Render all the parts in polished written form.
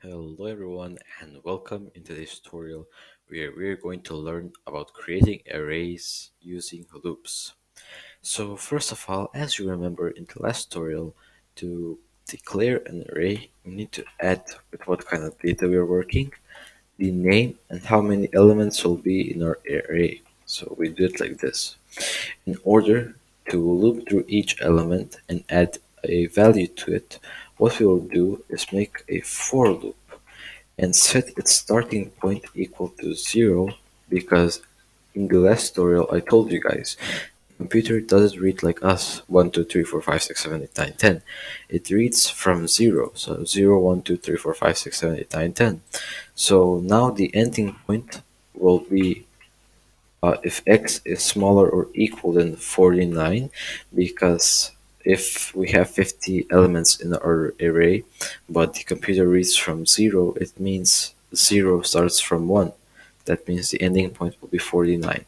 Hello everyone and welcome in today's tutorial where we're going to learn about creating arrays using loops. So first of all, as you remember in the last tutorial, to declare an array, we need to add with what kind of data we're working, the name and how many elements will be in our array. So we do it like this. In order to loop through each element and add a value to it, what we will do is make a for loop and set its starting point equal to 0 because in the last tutorial I told you guys the computer doesn't read like us 1, 2, 3, 4, 5, 6, 7, 8, 9, 10. It reads from 0, so 0, 1, 2, 3, 4, 5, 6, 7, 8, 9, 10. So now the ending point will be if x is smaller or equal than 49, because if we have 50 elements in our array but the computer reads from 0, it means 0 starts from 1. That means the ending point will be 49,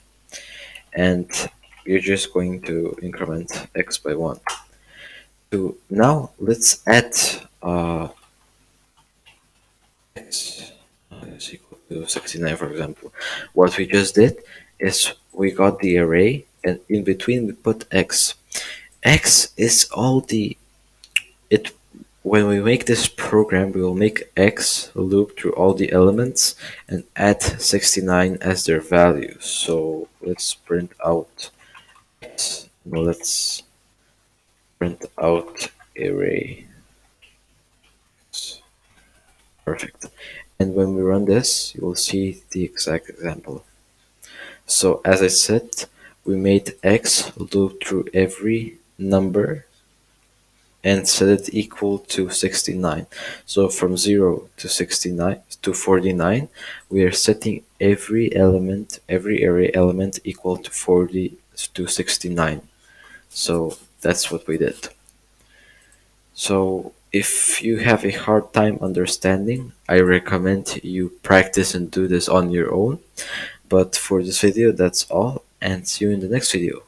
and we're just going to increment x by 1. So now let's add x is equal to 69, for example. What we just did is we got the array and in between we put x. X is all the it when we make this program we will make x loop through all the elements and add 69 as their value. So let's print out x. No, let's print out array. Perfect. And when we run this, you will see the exact example. So as I said, we made x loop through every number and set it equal to 69. So from 0 to 69 to 49, we are setting every array element equal to 40 to 69. So that's what we did. So if you have a hard time understanding, I recommend you practice and do this on your own. But for this video, that's all, and see you in the next video.